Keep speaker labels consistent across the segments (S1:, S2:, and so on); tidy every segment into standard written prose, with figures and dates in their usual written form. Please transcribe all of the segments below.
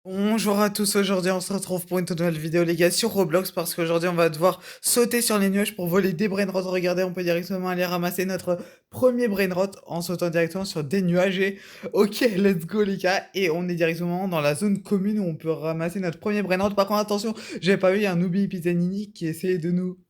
S1: Bonjour à tous, aujourd'hui on se retrouve pour une toute nouvelle vidéo les gars sur Roblox parce qu'aujourd'hui on va devoir sauter sur les nuages pour voler des brainrots. Regardez, on peut directement aller ramasser notre premier brainrot en sautant directement sur des nuages et ok, let's go les gars. Et on est directement dans la zone commune où on peut ramasser notre premier brainrot. Par contre attention, j'avais pas vu, il y a un Nubi Pizzanini qui essayait de nous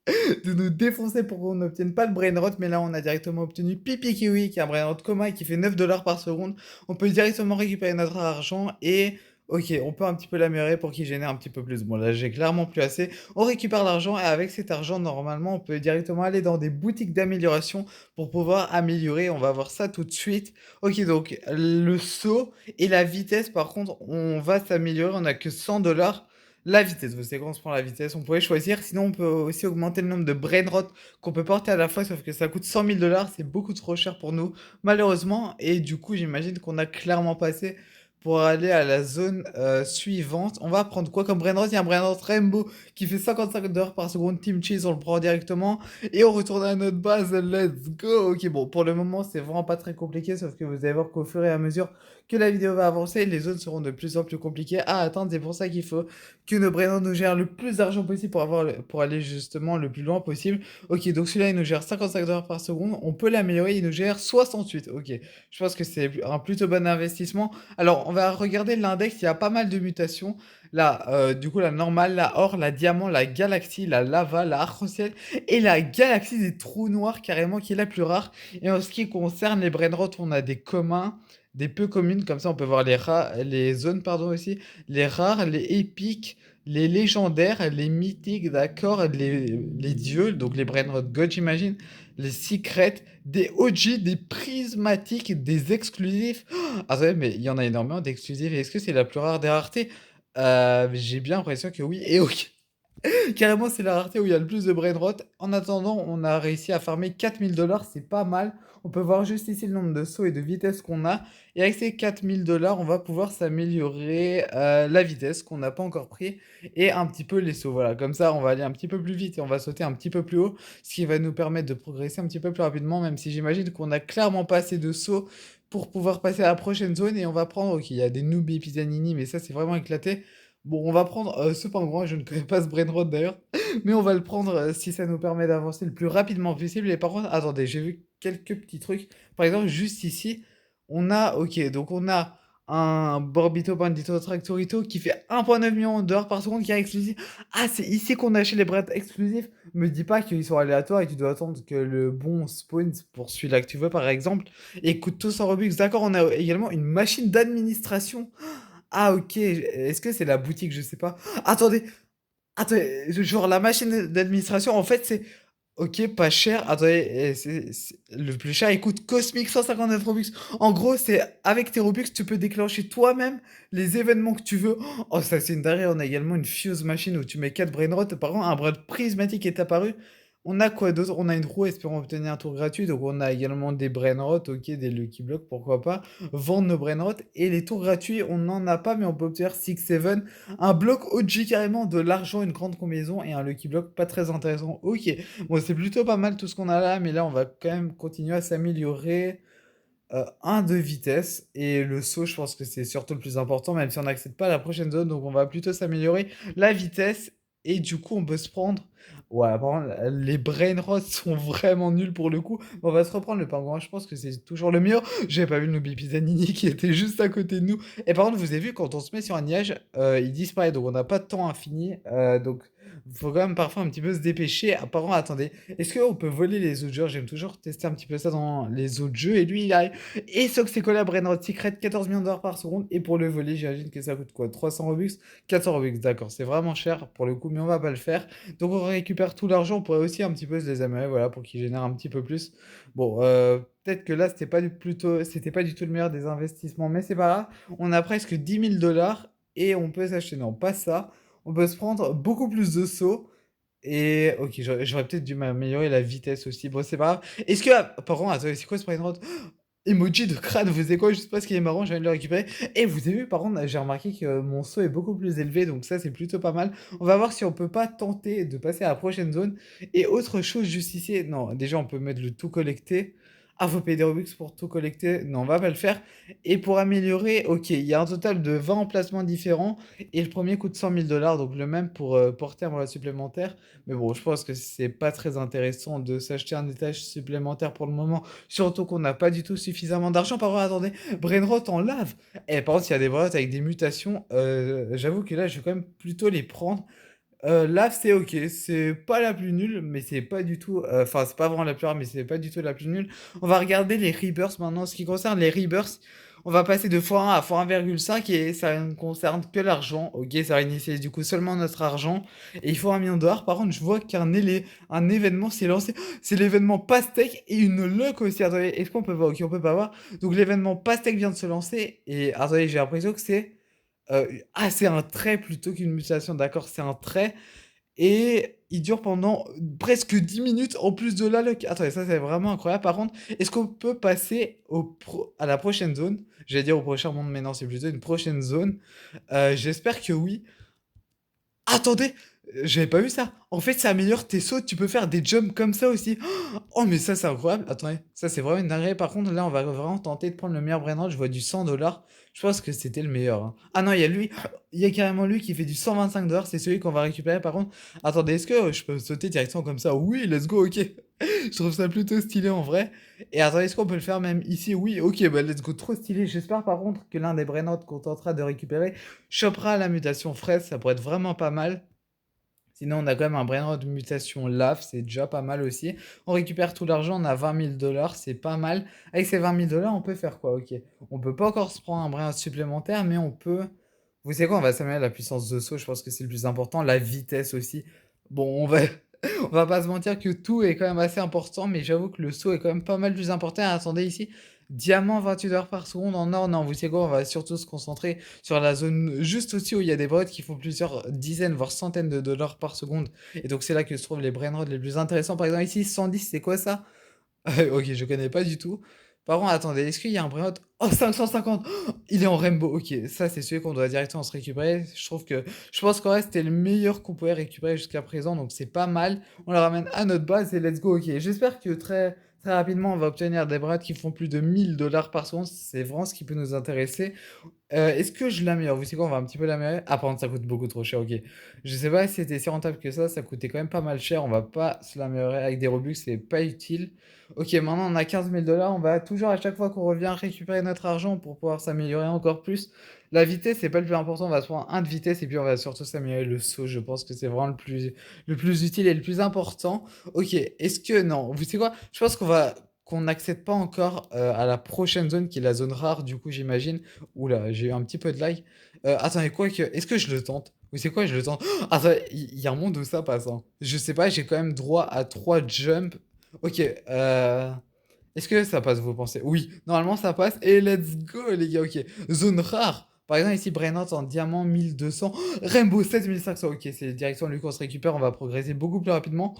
S1: défoncer pour qu'on n'obtienne pas le brainrot, mais là on a directement obtenu Pipi Kiwi qui est un brainrot commun et qui fait 9 dollars par seconde. On peut directement récupérer notre argent et ok, on peut un petit peu l'améliorer pour qu'il génère un petit peu plus. Bon, là, j'ai clairement plus assez. On récupère l'argent et avec cet argent, normalement, on peut directement aller dans des boutiques d'amélioration pour pouvoir améliorer. On va voir ça tout de suite. Ok, donc le saut et la vitesse, par contre, on va s'améliorer. On n'a que 100 dollars. La vitesse, vous savez quand on se prend la vitesse, on pourrait choisir. Sinon, on peut aussi augmenter le nombre de brainrot qu'on peut porter à la fois, sauf que ça coûte 100 000 dollars. C'est beaucoup trop cher pour nous, malheureusement. Et du coup, j'imagine qu'on a clairement passé pour aller à la zone suivante. On va prendre quoi comme brainrot? Il y a un brainrot Rainbow qui fait 55 dollars par seconde. Team Cheese, on le prend directement. Et on retourne à notre base. Let's go. Ok, bon, pour le moment, c'est vraiment pas très compliqué. Sauf que vous allez voir qu'au fur et à mesure que la vidéo va avancer, les zones seront de plus en plus compliquées à atteindre. C'est pour ça qu'il faut que nos brainrots nous gèrent le plus d'argent possible pour, pour aller justement le plus loin possible. Ok, donc celui-là, il nous gère 55 dollars par seconde. On peut l'améliorer. Il nous gère 68. Ok, je pense que c'est un plutôt bon investissement. Alors, on va regarder l'index, il y a pas mal de mutations. Là, du coup, la normale, la or, la diamant, la galaxie, la lava, la arc-en-ciel et la galaxie des trous noirs carrément qui est la plus rare. Et en ce qui concerne les brainrots, on a des communs, des peu communes, comme ça on peut voir les zones pardon aussi, les rares, les épiques, les légendaires, les mythiques, d'accord, les dieux, donc les brainrots god j'imagine, les secrets, des OG, des prismatiques, des exclusifs. Ah ouais, mais il y en a énormément d'exclusifs. Est-ce que c'est la plus rare des raretés? J'ai bien l'impression que oui. Et ok, carrément, c'est la rareté où il y a le plus de brainrot. En attendant, on a réussi à farmer 4000 dollars, c'est pas mal. On peut voir juste ici le nombre de sauts et de vitesse qu'on a. Et avec ces 4000 dollars, on va pouvoir s'améliorer la vitesse qu'on n'a pas encore pris et un petit peu les sauts. Voilà, comme ça, on va aller un petit peu plus vite et on va sauter un petit peu plus haut, ce qui va nous permettre de progresser un petit peu plus rapidement, même si j'imagine qu'on a clairement pas assez de sauts pour pouvoir passer à la prochaine zone. Et on va prendre, ok, il y a des Noob Pisanini, mais ça, c'est vraiment éclaté. Bon, on va prendre ce pingouin, je ne connais pas ce brainrot d'ailleurs, mais on va le prendre si ça nous permet d'avancer le plus rapidement possible. Et par contre, attendez, j'ai vu quelques petits trucs. Par exemple, juste ici, on a, ok, donc on a un Borbito Bandito Tractorito qui fait 1,9 million de dollars par seconde qui est exclusif. Ah, c'est ici qu'on achète les brainrots exclusifs. Me dis pas qu'ils sont aléatoires et que tu dois attendre que le bon spawn pour celui-là que tu veux, par exemple, et coûte tous 100 Robux. D'accord, on a également une machine d'administration. Ah ok, est-ce que c'est la boutique, je sais pas. Attendez, attendez, genre la machine d'administration, en fait c'est... Ok, pas cher. Attendez, le plus cher il coûte Cosmic 159 Robux. En gros, c'est avec tes Robux, tu peux déclencher toi-même les événements que tu veux. Oh, ça c'est une dinguerie. On a également une Fuse Machine où tu mets 4 brainrots. Par contre, un brain prismatique est apparu. On a quoi d'autre? On a une roue espérant obtenir un tour gratuit. Donc on a également des brainrots, ok, des Lucky Blocks, pourquoi pas. Vendre nos brainrots. Et les tours gratuits, on n'en a pas, mais on peut obtenir 6-7. Un bloc OG carrément, de l'argent, une grande combinaison et un Lucky Block pas très intéressant. Ok, bon, c'est plutôt pas mal tout ce qu'on a là, mais là, on va quand même continuer à s'améliorer. Un de vitesse et le saut, je pense que c'est surtout le plus important, même si on n'accède pas à la prochaine zone, donc on va plutôt s'améliorer la vitesse et du coup, on peut se prendre. Ouais, apparemment, les brain rots sont vraiment nuls pour le coup. Bon, on va se reprendre le pingouin, je pense que c'est toujours le mieux. J'ai pas vu le Nobi Pizzanini qui était juste à côté de nous. Et par contre, vous avez vu, quand on se met sur un nuage, il disparaît, donc on n'a pas de temps infini. Donc, il faut quand même parfois un petit peu se dépêcher. Apparemment, attendez, est-ce qu'on peut voler les autres jeux? J'aime toujours tester un petit peu ça dans les autres jeux. Et lui, il arrive. Et Soxecola Brainrot Secret, 14 millions de dollars par seconde. Et pour le voler, j'imagine que ça coûte quoi? 300 Robux? 400 Robux, d'accord. C'est vraiment cher pour le coup, mais on va pas le faire. Donc on récupère tout l'argent. On pourrait aussi un petit peu se les améliorer, voilà, pour qu'ils génèrent un petit peu plus. Bon, peut-être que là, c'était pas du tout le meilleur des investissements, mais c'est pas grave. On a presque 10 000 dollars et on peut s'acheter, non, pas ça. On peut se prendre beaucoup plus de sauts. Et ok, j'aurais peut-être dû m'améliorer la vitesse aussi. Bon, c'est pas grave. Est-ce que. Par contre, attendez, c'est quoi ce brainrot? Emoji de crâne, vous savez quoi? Je sais pas ce qui est marrant, je viens de le récupérer. Et vous avez vu, par contre, j'ai remarqué que mon saut est beaucoup plus élevé, donc ça, c'est plutôt pas mal. On va voir si on peut pas tenter de passer à la prochaine zone. Et autre chose, juste ici, non, déjà, on peut mettre le tout collecté. Ah, faut payer des Robux pour tout collecter? Non, on va pas le faire. Et pour améliorer, OK, il y a un total de 20 emplacements différents et le premier coûte 100 000 $, donc le même pour, porter un bras supplémentaire. Mais bon, je pense que c'est pas très intéressant de s'acheter un étage supplémentaire pour le moment, surtout qu'on n'a pas du tout suffisamment d'argent. Par contre, attendez, Brainrot en lave! Eh, par contre, il y a des Brainrot avec des mutations, j'avoue que là, je vais quand même plutôt les prendre. Là, c'est OK, c'est pas la plus nulle, mais c'est pas du tout, enfin, c'est pas vraiment la plus rare, mais c'est pas du tout la plus nulle. On va regarder les rebirths maintenant. En ce qui concerne les rebirths, on va passer de x1 à x1,5 et ça ne concerne que l'argent. OK, ça va initialiser du coup seulement notre argent et il faut 1 million de dollars. Par contre, je vois un événement s'est lancé. C'est l'événement Pastèque et une luck aussi. Attendez, est-ce qu'on peut voir? OK, on peut pas voir. Donc l'événement Pastèque vient de se lancer et attendez, j'ai l'impression que c'est un trait plutôt qu'une mutation, d'accord, c'est un trait et il dure pendant presque 10 minutes en plus de la luck. Attendez, ça c'est vraiment incroyable. Par contre, est-ce qu'on peut passer à la prochaine zone? J'allais dire au prochain monde, mais non, c'est plutôt une prochaine zone. J'espère que oui. Attendez, j'avais pas vu ça. En fait, ça améliore tes sauts. Tu peux faire des jumps comme ça aussi. Oh, mais ça, c'est incroyable. Attendez, ça, c'est vraiment une dinguerie. Par contre, là, on va vraiment tenter de prendre le meilleur brainrot. Je vois du 100 $. Je pense que c'était le meilleur, hein. Ah non, il y a lui. Il y a carrément lui qui fait du 125 $. C'est celui qu'on va récupérer. Par contre, attendez, est-ce que je peux sauter directement comme ça? Oui, let's go, ok. Je trouve ça plutôt stylé en vrai. Et attendez, est-ce qu'on peut le faire même ici? Oui, ok, bah let's go, trop stylé. J'espère par contre que l'un des brainrots qu'on tentera de récupérer chopera la mutation fraise, ça pourrait être vraiment pas mal. Sinon, on a quand même un brainrot de mutation lave, c'est déjà pas mal aussi. On récupère tout l'argent, on a 20 000 $, c'est pas mal. Avec ces 20 000 $, on peut faire quoi? Ok. On peut pas encore se prendre un brainrot supplémentaire, mais on peut. Vous savez quoi? On va s'améliorer la puissance de saut, je pense que c'est le plus important. La vitesse aussi. Bon, on va. On va pas se mentir que tout est quand même assez important, mais j'avoue que le saut est quand même pas mal plus important. Attendez ici, diamant 28 heures par seconde en or. Non, vous savez quoi? On va surtout se concentrer sur la zone juste au-dessus où il y a des brainrots qui font plusieurs dizaines, voire centaines de dollars par seconde. Et donc c'est là que se trouvent les brainrots les plus intéressants. Par exemple ici, 110, c'est quoi ça? Ok, je connais pas du tout. Par contre, attendez, est-ce qu'il y a un brainrot? Oh, 550! Oh, il est en rainbow. Ok, ça c'est celui qu'on doit directement se récupérer. Je pense qu'en vrai c'était le meilleur qu'on pouvait récupérer jusqu'à présent, donc c'est pas mal. On le ramène à notre base et let's go. Ok, j'espère que très rapidement on va obtenir des brainrots qui font plus de 1000 $ par seconde. C'est vraiment ce qui peut nous intéresser. Est-ce que je l'améliore? Vous savez quoi? On va un petit peu l'améliorer. Ah, par contre, ça coûte beaucoup trop cher, ok. Je sais pas si c'était si rentable que ça coûtait quand même pas mal cher. On va pas se l'améliorer avec des Robux, c'est pas utile. Ok, maintenant on a 15 000 $. On va toujours à chaque fois qu'on revient récupérer notre argent pour pouvoir s'améliorer encore plus. La vitesse, c'est pas le plus important. On va se prendre un de vitesse et puis on va surtout s'améliorer le saut. Je pense que c'est vraiment le plus utile et le plus important. Ok, est-ce que non? Vous savez quoi? Je pense qu'on n'accède pas encore à la prochaine zone qui est la zone rare, du coup, j'imagine. Oula, j'ai eu un petit peu de lag. Attendez, quoi que. Est-ce que je le tente? Oui, c'est quoi, je le tente? Oh, attends, il y a un monde où ça passe, hein. Je sais pas, j'ai quand même droit à 3 jumps. Ok, est-ce que ça passe, vous pensez? Oui, normalement ça passe. Et let's go, les gars, ok. Zone rare. Par exemple, ici, Brainot en diamant 1200. Rainbow 7500. Ok, c'est directement lui qu'on se récupère. On va progresser beaucoup plus rapidement.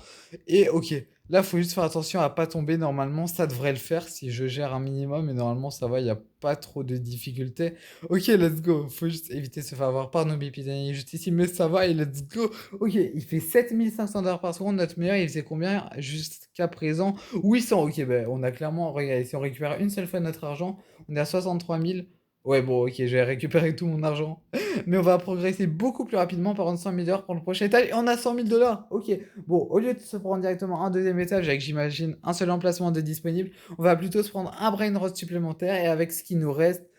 S1: Et ok, là, faut juste faire attention à pas tomber. Normalement, ça devrait le faire si je gère un minimum. Et normalement, ça va, il n'y a pas trop de difficultés. Ok, let's go. Faut juste éviter de se faire avoir par nos bipédaniers juste ici. Mais ça va et let's go. Ok, il fait 7500 $ par seconde. Notre meilleur, il faisait combien jusqu'à présent? 800. Ok, ben, on a clairement. Regardez, si on récupère une seule fois notre argent, on est à 63 000. Ouais, bon, ok, j'ai récupéré tout mon argent. Mais on va progresser beaucoup plus rapidement par 100 000 $ pour le prochain étage. Et on a 100 000 $. Ok. Bon, au lieu de se prendre directement un deuxième étage avec, j'imagine, un seul emplacement de disponible, on va plutôt se prendre un brain rot supplémentaire et avec ce qui nous reste,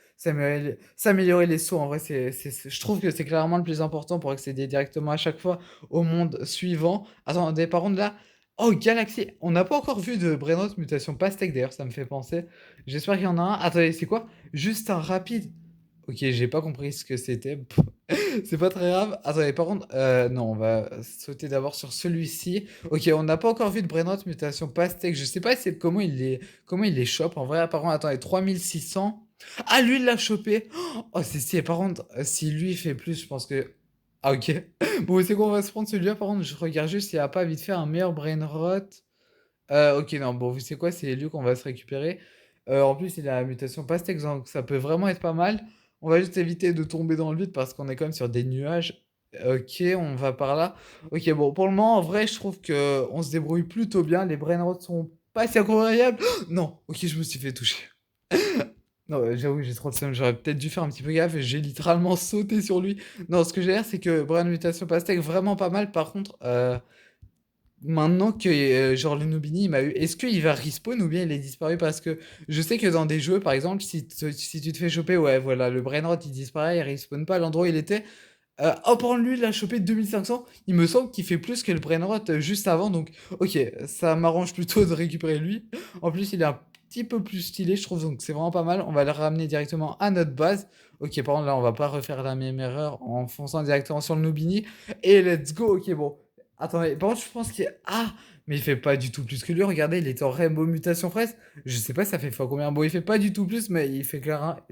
S1: s'améliorer les sauts. En vrai, je trouve que c'est clairement le plus important pour accéder directement à chaque fois au monde suivant. Attendez, par contre, là. Oh, Galaxy! On n'a pas encore vu de Brainrot mutation pastèque d'ailleurs, ça me fait penser. J'espère qu'il y en a un. Attendez, c'est quoi? Juste un rapide. Ok, j'ai pas compris ce que c'était. C'est pas très grave. Attendez, par contre, non, on va sauter d'abord sur celui-ci. Ok, on n'a pas encore vu de Brainrot mutation pastèque. Je sais pas comment il les chope. En vrai, par contre, attendez, 3600. Ah, lui, il l'a chopé. Oh, c'est stylé. Par contre, si lui il fait plus, je pense que. Ah, ok. Bon, c'est quoi, on va se prendre celui-là. Par contre, je regarde juste s'il n'y a pas vite fait un meilleur Brainrot. Ok, non, bon, vous savez quoi, c'est lui qu'on va se récupérer. En plus, il a la mutation pastèque, donc ça peut vraiment être pas mal. On va juste éviter de tomber dans le vide parce qu'on est quand même sur des nuages. Ok, on va par là. Ok, bon, pour le moment, en vrai, je trouve que on se débrouille plutôt bien. Les brainrots sont Pas si incroyable. Non, ok, je me suis fait toucher. Non, j'avoue, j'ai trop de seum. J'aurais peut-être dû faire un petit peu gaffe. J'ai littéralement sauté sur lui. Non, ce que j'ai dire, c'est que Brian Mutation Pastèque, vraiment pas mal. Par contre, maintenant que genre le Nubini il m'a eu, est-ce qu'il va respawn ou bien il est disparu? Parce que je sais que dans des jeux, par exemple, si tu te fais choper, ouais, voilà, le Brainrot il disparaît, il respawn pas à l'endroit où il était. Hop, en lui, il a chopé 2500. Il me semble qu'il fait plus que le Brainrot juste avant. Donc, ok, ça m'arrange plutôt de récupérer lui. En plus, il est un petit peu plus stylé, je trouve. Donc, c'est vraiment pas mal. On va le ramener directement à notre base. Ok, par contre, là, on va pas refaire la même erreur en fonçant directement sur le Nubini. Et let's go. Ok, bon. Attendez, par contre, je pense qu'il. Ah! Mais il fait pas du tout plus que lui. Regardez, il est en Rainbow Mutation Fraise. Je sais pas, ça fait fois combien. Bon, il fait pas du tout plus, mais il fait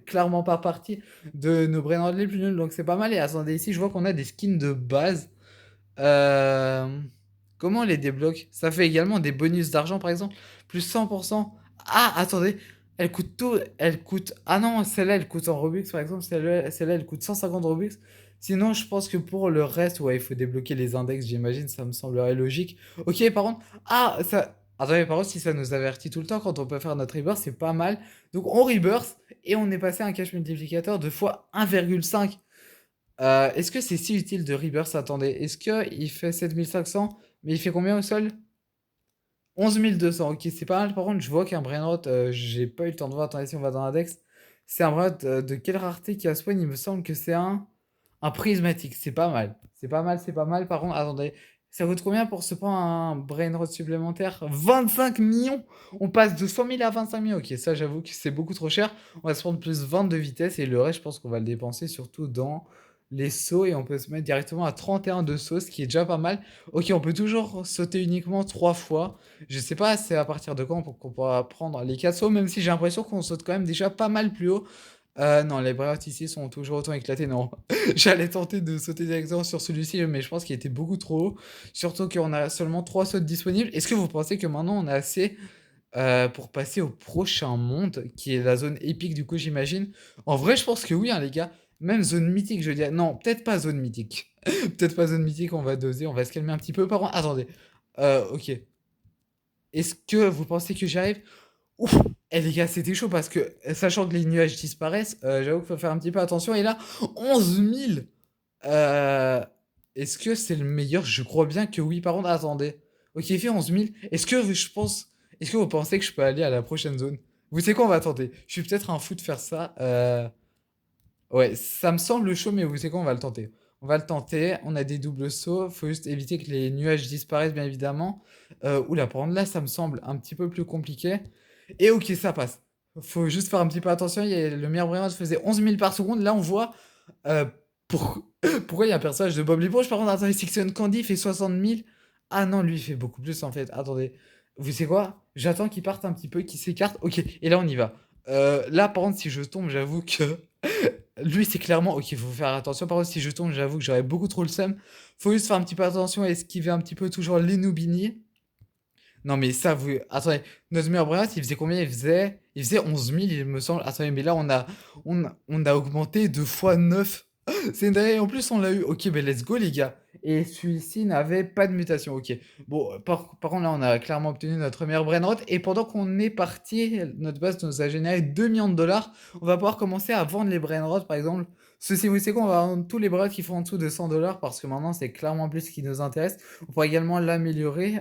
S1: clairement pas partie de nos brainrods les plus nuls, donc c'est pas mal. Et attendez, ici, je vois qu'on a des skins de base. Euh, Comment on les débloque? Ça fait également des bonus d'argent, par exemple. Plus 100%. Ah, attendez. Elle coûte tout. Elle coûte. Ah non, celle-là, elle coûte en Robux, par exemple. Celle-là, elle coûte 150 Robux. Sinon, je pense que pour le reste, ouais, il faut débloquer les index, j'imagine. Ça me semblerait logique. Ok, par contre. Ah, ça. Attendez, par contre, si ça nous avertit tout le temps quand on peut faire notre rebirth, c'est pas mal. Donc, on rebirth et on est passé à un cash multiplicateur de fois 1,5. Est-ce que c'est si utile de rebirth? Attendez, est-ce qu'il fait 7500, mais il fait combien au sol? 11 200, ok, c'est pas mal. Par contre, je vois qu'un brainrot, j'ai pas eu le temps de voir. Attendez, si on va dans l'index, c'est un brainrot de quelle rareté qui a spawn? Il me semble que c'est un prismatique. C'est pas mal. C'est pas mal, c'est pas mal. Par contre, attendez, ça coûte combien pour se prendre un brainrot supplémentaire? 25 millions! On passe de 100 000 à 25 millions. Ok, ça, j'avoue que c'est beaucoup trop cher. On va se prendre plus 20 de vitesse et le reste, je pense qu'on va le dépenser surtout dans les sauts et on peut se mettre directement à 31 de sauts, ce qui est déjà pas mal. Ok, on peut toujours sauter uniquement 3 fois. Je sais pas, c'est à partir de quand qu'on pourra prendre les 4 sauts, même si j'ai l'impression qu'on saute quand même déjà pas mal plus haut. Non, les brévottes ici sont toujours autant éclatés. Non, j'allais tenter de sauter directement sur celui-ci, mais je pense qu'il était beaucoup trop haut. Surtout qu'on a seulement 3 sauts disponibles. Est-ce que vous pensez que maintenant on a assez pour passer au prochain monde, qui est la zone épique, du coup, j'imagine? En vrai, je pense que oui, hein, les gars. Même zone mythique, je veux dire. Non, peut-être pas zone mythique. Peut-être pas zone mythique, on va doser, on va se calmer un petit peu. Par contre, attendez. Ok. Est-ce que vous pensez que j'y arrive? Ouf! Eh les gars, c'était chaud parce que, sachant que les nuages disparaissent, j'avoue qu'il faut faire un petit peu attention. Et là, 11 000! Euh, Est-ce que c'est le meilleur? Je crois bien que oui. Par contre, attendez. Ok, il fait 11 000. Est-ce que vous pensez que je peux aller à la prochaine zone? Vous savez quoi, on va tenter. Je suis peut-être un fou de faire ça. Ouais, ça me semble chaud, mais vous savez quoi, on va le tenter. On va le tenter. On a des doubles sauts. Faut juste éviter que les nuages disparaissent, bien évidemment. Oula, par contre, là, ça me semble un petit peu plus compliqué. Et ok, ça passe. Faut juste faire un petit peu attention. Le meilleur Brainrot faisait 11 000 par seconde. Là, on voit euh, pour- pourquoi il y a un personnage de Bob l'éponge. Par contre, attendez, Sixon Candy fait 60 000. Ah non, lui, il fait beaucoup plus en fait. Attendez. Vous savez quoi? J'attends qu'il parte un petit peu, qu'il s'écarte. Ok, et là, on y va. Là, par contre, si je tombe, j'avoue que. Lui, c'est clairement. Ok, faut faire attention. Par contre, si je tombe, j'avoue que j'aurais beaucoup trop le seum. Faut juste faire un petit peu attention à esquiver un petit peu toujours les Noobini. Non, mais ça, vous. Attendez, notre meilleur Brainrot, il faisait combien? Il faisait 11 000, il me semble. Attendez, mais là, on a augmenté 2 fois 9. C'est une dinguerie. En plus, on l'a eu. Ok, ben let's go, les gars. Et celui-ci n'avait pas de mutation. Ok. Bon, par contre, là, on a clairement obtenu notre meilleur Brainrot. Et pendant qu'on est parti, notre base nous a généré 2 millions de dollars. On va pouvoir commencer à vendre les Brainrots, par exemple. Ceci, vous savez quoi, on va vendre tous les Brainrots qui font en dessous de 100 dollars parce que maintenant, c'est clairement plus ce qui nous intéresse. On pourra également l'améliorer.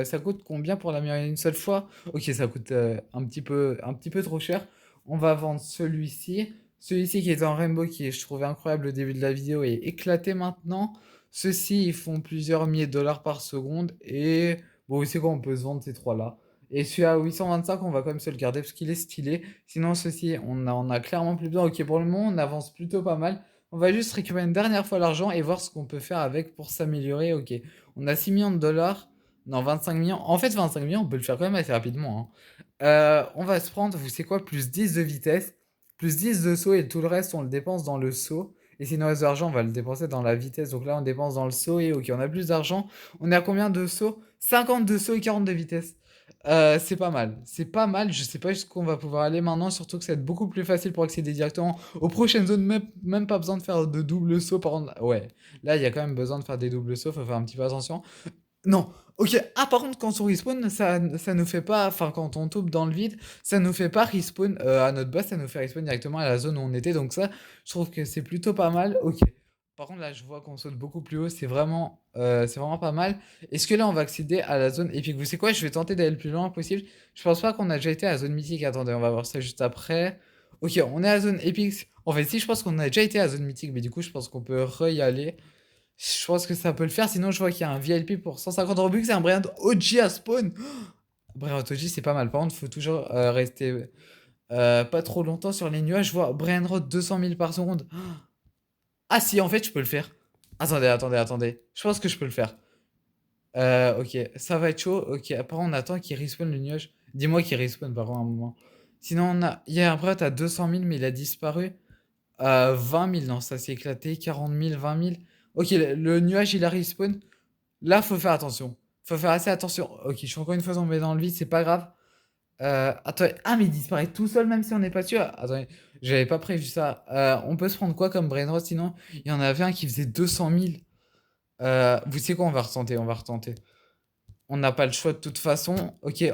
S1: Ça coûte combien pour l'améliorer une seule fois? Ok, ça coûte un petit peu trop cher. On va vendre celui-ci. Celui-ci qui est en rainbow, qui est, je trouvais incroyable au début de la vidéo, est éclaté maintenant. Ceux-ci, ils font plusieurs milliers de dollars par seconde. Et bon, c'est quoi, on peut se vendre ces trois-là. Et celui à 825, on va quand même se le garder parce qu'il est stylé. Sinon, ceci, on a clairement plus besoin. Ok, pour le moment, on avance plutôt pas mal. On va juste récupérer une dernière fois l'argent et voir ce qu'on peut faire avec pour s'améliorer. Ok, on a 6 millions de dollars. Non, 25 millions. En fait, 25 millions, on peut le faire quand même assez rapidement, hein. On va se prendre, vous savez quoi, plus 10 de vitesse, plus 10 de saut et tout le reste, on le dépense dans le saut. Et si nous reste d'argent, on va le dépenser dans la vitesse. Donc là, on dépense dans le saut et ok, on a plus d'argent. On est à combien de sauts? 50 de saut et 40 de vitesse. C'est pas mal. C'est pas mal. Je sais pas jusqu'où on va pouvoir aller maintenant. Surtout que ça va être beaucoup plus facile pour accéder directement aux prochaines zones. Même pas besoin de faire de double saut. Par contre, ouais. Là, il y a quand même besoin de faire des doubles sauts. Faut faire un petit peu attention. Non. Ok. Ah, par contre, quand on respawn, ça nous fait pas. Enfin, quand on tombe dans le vide, ça nous fait pas respawn à notre base, ça nous fait respawn directement à la zone où on était. Donc, ça, je trouve que c'est plutôt pas mal. Ok. Par contre, là, je vois qu'on saute beaucoup plus haut. C'est vraiment pas mal. Est-ce que là, on va accéder à la zone épique? Vous savez quoi? Je vais tenter d'aller le plus loin possible. Je pense pas qu'on a déjà été à la zone mythique. Attendez, on va voir ça juste après. Ok, on est à la zone épique. En fait, si, je pense qu'on a déjà été à la zone mythique. Mais du coup, je pense qu'on peut re-y aller. Je pense que ça peut le faire. Sinon, je vois qu'il y a un VIP pour 150 Robux. C'est un Bryant OG à spawn. Bryant OG, c'est pas mal. Par contre, faut toujours rester pas trop longtemps sur les nuages. Je vois Bryant Road 200 000 par seconde. Ah si, en fait, je peux le faire. Attendez. Je pense que je peux le faire. Ok, ça va être chaud. Ok, après, on attend qu'il respawn le nuage. Dis-moi qu'il respawn par contre un moment. Sinon, il y a un Bryant à 200 000, mais il a disparu. 20 000, non, ça s'est éclaté. 40 000, 20 000. Ok, le nuage, il a respawn. Là, faut faire attention. Faut faire assez attention. Ok, je suis encore une fois tombé dans le vide, c'est pas grave. Attends, ah, mais il disparaît tout seul même si on n'est pas sûr. Attendez, j'avais pas prévu ça. On peut se prendre quoi comme brain rot sinon? Il y en avait un qui faisait 200 000. Vous savez quoi, on va retenter. On n'a pas le choix de toute façon. Ok,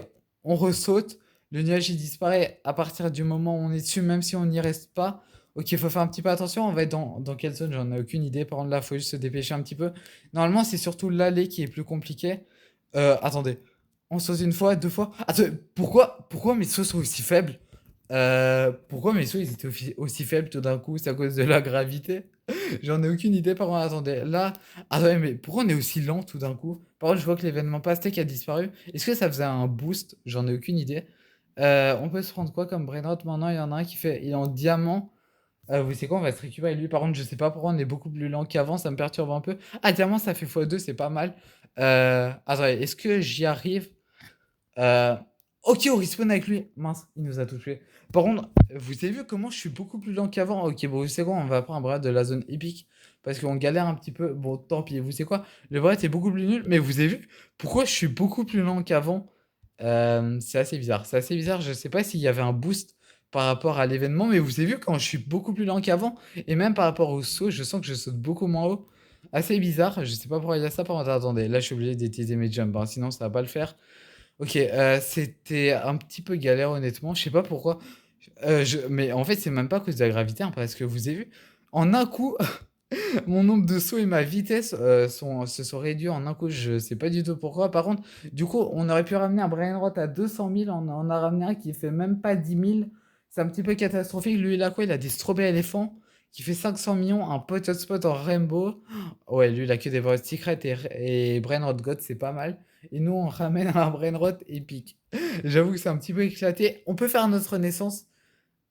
S1: on ressaute. Le nuage il disparaît à partir du moment où on est dessus, même si on n'y reste pas. Ok, faut faire un petit peu attention. On va être dans quelle zone? J'en ai aucune idée. Par contre, là, faut juste se dépêcher un petit peu. Normalement, c'est surtout l'allée qui est plus compliqué. Attendez. On saute une fois, deux fois. Attends, pourquoi mes sauts sont aussi faibles? Pourquoi mes sauts ils étaient aussi faibles tout d'un coup? C'est à cause de la gravité? J'en ai aucune idée. Par contre, attendez. Là, attendez, mais pourquoi on est aussi lent tout d'un coup? Par contre, je vois que l'événement Pastèque a disparu. Est-ce que ça faisait un boost? J'en ai aucune idée. On peut se prendre quoi comme brainrot maintenant? Il y en a un qui fait. Il est en diamant. Vous savez quoi? On va se récupérer lui. Par contre, je sais pas pourquoi on est beaucoup plus lent qu'avant. Ça me perturbe un peu. Ah, diamant, ça fait x2, c'est pas mal. Attendez, est-ce que j'y arrive? Euh, Ok, on respawn avec lui. Mince, il nous a tout tué. Par contre, vous avez vu comment je suis beaucoup plus lent qu'avant? Ok, bon, vous savez quoi? On va prendre un bras de la zone épique. Parce qu'on galère un petit peu. Bon, tant pis. Vous savez quoi? Le bras est beaucoup plus nul. Mais vous avez vu pourquoi je suis beaucoup plus lent qu'avant? C'est assez bizarre. C'est assez bizarre. Je sais pas s'il y avait un boost par rapport à l'événement. Mais vous avez vu quand je suis beaucoup plus lent qu'avant. Et même par rapport au saut, je sens que je saute beaucoup moins haut. Assez bizarre. Je sais pas pourquoi il y a ça. Par contre, attendez. Là, je suis obligé d'utiliser mes jumps, hein, sinon, ça va pas le faire. Ok, c'était un petit peu galère honnêtement, je sais pas pourquoi. Mais en fait, c'est même pas à cause de la gravité, hein, parce que vous avez vu, en un coup, mon nombre de sauts et ma vitesse se sont réduits en un coup, je sais pas du tout pourquoi. Par contre, du coup, on aurait pu ramener un Brain Rot à 200 000, on en a ramené un qui fait même pas 10 000. C'est un petit peu catastrophique. Lui, il a quoi? Il a des strawberry éléphants qui fait 500 millions, un pot hotspot en rainbow. Ouais, lui, il a que des Void Secret et Brain Rot God, c'est pas mal. Et nous, on ramène un Brain Rot épique. J'avoue que c'est un petit peu éclaté. On peut faire notre renaissance.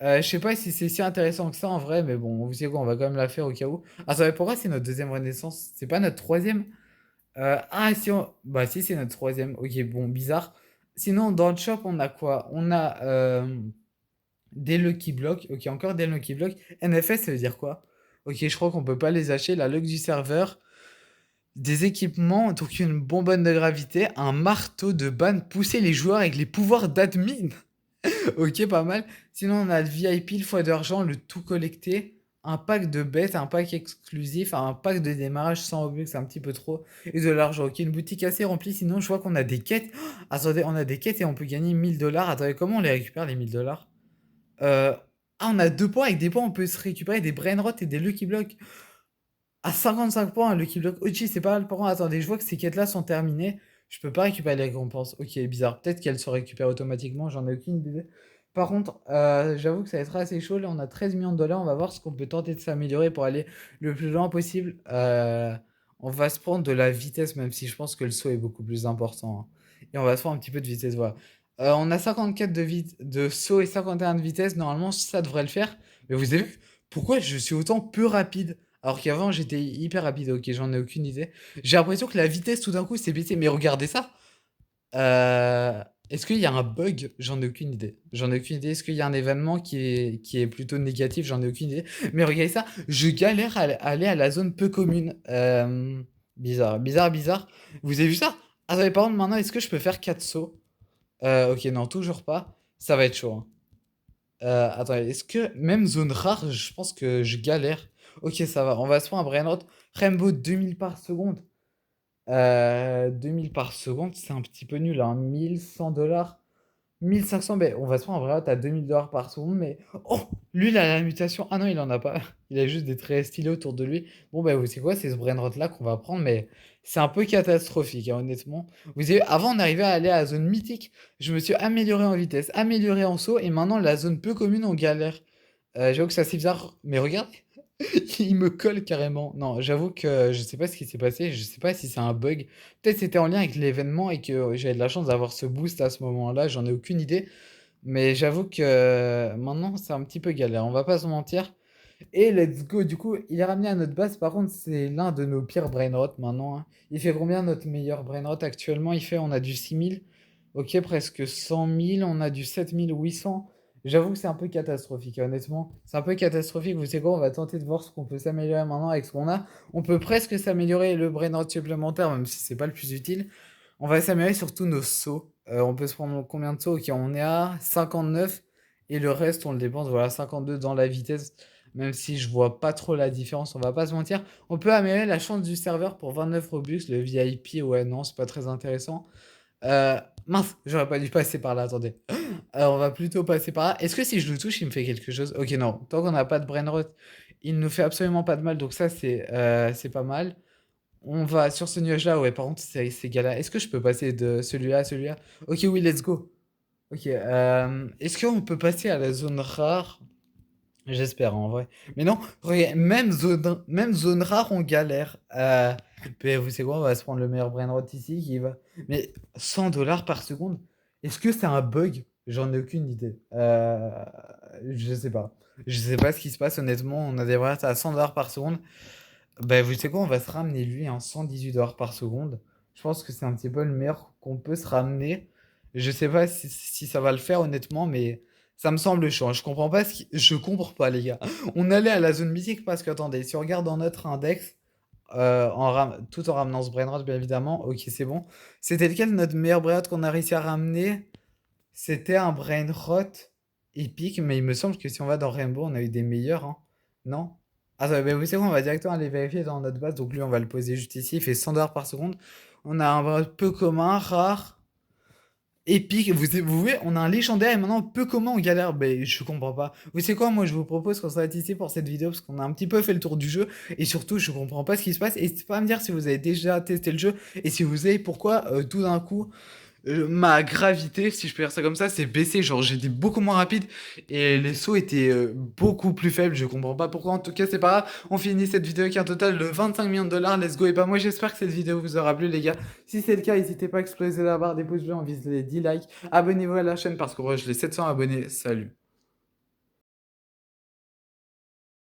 S1: Je sais pas si c'est si intéressant que ça en vrai, mais bon, vous savez quoi, on va quand même la faire au cas où. Ah, ça va, pourquoi c'est notre deuxième renaissance? C'est pas notre troisième? Ah, si on. Bah, si, c'est notre troisième. Ok, bon, bizarre. Sinon, dans le shop, on a quoi? On a des Lucky Blocks. Ok, encore des Lucky Blocks. NFS, ça veut dire quoi? Ok, je crois qu'on peut pas les acheter. La luck du serveur. Des équipements, donc une bonbonne de gravité, un marteau de ban, pousser les joueurs avec les pouvoirs d'admin. Ok, pas mal. Sinon, on a le VIP, le foie d'argent, le tout collecté, un pack de bêtes, un pack exclusif, un pack de démarrage sans Robux, c'est un petit peu trop, et de l'argent. Ok, une boutique assez remplie. Sinon, je vois qu'on a des quêtes. Oh, attendez, on a des quêtes et on peut gagner 1000 $. Attendez, comment on les récupère, les 1000 $? euh... Ah, on a 2 points. Avec des points, on peut se récupérer des brain rot et des lucky blocks. À 55 points, un lucky block. Ok, c'est pas mal. Par contre, attendez, je vois que ces quêtes-là sont terminées. Je peux pas récupérer les récompenses. Ok, bizarre. Peut-être qu'elles se récupèrent automatiquement. J'en ai aucune idée. Par contre, j'avoue que ça va être assez chaud. Là, on a 13 millions de dollars. On va voir ce qu'on peut tenter de s'améliorer pour aller le plus loin possible. On va se prendre de la vitesse, même si je pense que le saut est beaucoup plus important, hein. Et on va se prendre un petit peu de vitesse. Voilà. On a 54 de saut et 51 de vitesse. Normalement, ça devrait le faire. Mais vous avez vu pourquoi je suis autant peu rapide? Alors qu'avant, j'étais hyper rapide. Ok, j'en ai aucune idée. J'ai l'impression que la vitesse, tout d'un coup, s'est baissée. Mais regardez ça. Est-ce qu'il y a un bug? J'en ai aucune idée. J'en ai aucune idée. Est-ce qu'il y a un événement qui est plutôt négatif? J'en ai aucune idée. Mais regardez ça. Je galère à aller à la zone peu commune. Bizarre. Vous avez vu ça? Attendez, par contre, maintenant, est-ce que je peux faire 4 sauts? Ok, non, toujours pas. Ça va être chaud, hein. Attendez, est-ce que même zone rare, je pense que je galère. Ok, ça va. On va se prendre un Brainrot Rainbow 2000 par seconde. 2000 par seconde, c'est un petit peu nul, hein. 1100 $, 1500, ben, on va se prendre en vrai, t'as 2000 $ par seconde, mais oh, lui, il a la mutation. Ah non, il en a pas. Il a juste des traits stylés autour de lui. Bon, ben, vous savez quoi, c'est ce brainrot là qu'on va prendre, mais c'est un peu catastrophique, hein, honnêtement. Vous savez, avant, on arrivait à aller à la zone mythique. Je me suis amélioré en vitesse, amélioré en saut, et maintenant, la zone peu commune, on galère. J'avoue que c'est assez bizarre, mais regardez. Il me colle carrément. Non, j'avoue que je sais pas ce qui s'est passé. Je sais pas si c'est un bug. Peut-être c'était en lien avec l'événement et que j'avais de la chance d'avoir ce boost à ce moment-là. J'en ai aucune idée. Mais j'avoue que maintenant, c'est un petit peu galère. On va pas se mentir. Et let's go. Du coup, il est ramené à notre base. Par contre, c'est l'un de nos pires brainrot maintenant, hein. Il fait combien notre meilleur brainrot actuellement? On a du 6000. Ok, presque 100 000. On a du 7800. J'avoue que c'est un peu catastrophique, honnêtement. C'est un peu catastrophique. Vous savez quoi? On va tenter de voir ce qu'on peut s'améliorer maintenant avec ce qu'on a. On peut presque s'améliorer le brainrot supplémentaire, même si c'est pas le plus utile. On va s'améliorer sur tous nos sauts. On peut se prendre combien de sauts? Ok, on est à 59. Et le reste, on le dépense, voilà, 52 dans la vitesse. Même si je vois pas trop la différence, on va pas se mentir. On peut améliorer la chance du serveur pour 29 Robux. Le VIP, ouais, non, c'est pas très intéressant. Mince, j'aurais pas dû passer par là, attendez. Alors, on va plutôt passer par là. Est-ce que si je le touche, il me fait quelque chose? Ok, non. Tant qu'on n'a pas de brainrot, il ne nous fait absolument pas de mal. Donc ça, c'est pas mal. On va sur ce nuage-là. Ouais, par contre, c'est galère. Est-ce que je peux passer de celui-là à celui-là? Ok, oui, let's go. Ok. Est-ce qu'on peut passer à la zone rare? J'espère en vrai. Mais non, regarde, même zone rare, on galère. Mais vous savez quoi, on va se prendre le meilleur brainrot ici qui va. Mais 100 $ par seconde, est-ce que c'est un bug? J'en ai aucune idée. Je sais pas. Je sais pas ce qui se passe honnêtement. On a des brainrots à 100 $ par seconde. Ben, vous savez quoi, on va se ramener lui en 118 $ par seconde. Je pense que c'est un petit peu le meilleur qu'on peut se ramener. Je sais pas si ça va le faire honnêtement, mais ça me semble chaud. Je comprends pas Je comprends pas les gars. On allait à la zone mythique parce que attendez, si on regarde dans notre index, tout en ramenant ce brainrot bien évidemment, ok c'est bon. C'était lequel notre meilleur brainrot qu'on a réussi à ramener? C'était un brainrot épique, mais il me semble que si on va dans Rainbow, on a eu des meilleurs, hein. Non? Attends, ben vous savez quoi, on va directement aller vérifier dans notre base. Donc lui, on va le poser juste ici. Il fait 100 $ par seconde. On a un brainrot peu commun, rare, épique. Vous voyez, on a un légendaire et maintenant peu commun, on galère. Ben, je comprends pas. Vous savez quoi, moi je vous propose qu'on s'arrête ici pour cette vidéo parce qu'on a un petit peu fait le tour du jeu. Et surtout, je comprends pas ce qui se passe. N'hésitez pas à me dire si vous avez déjà testé le jeu et si vous savez pourquoi tout d'un coup ma gravité, si je peux dire ça comme ça, s'est baissée. Genre, j'étais beaucoup moins rapide et les sauts étaient beaucoup plus faibles. Je comprends pas pourquoi. En tout cas, c'est pas grave. On finit cette vidéo avec un total de 25 millions de dollars. Let's go. Et bah, moi, j'espère que cette vidéo vous aura plu, les gars. Si c'est le cas, n'hésitez pas à exploser la barre des pouces bleus. On vise les 10 likes. Abonnez-vous à la chaîne parce qu'on rush les 700 abonnés. Salut.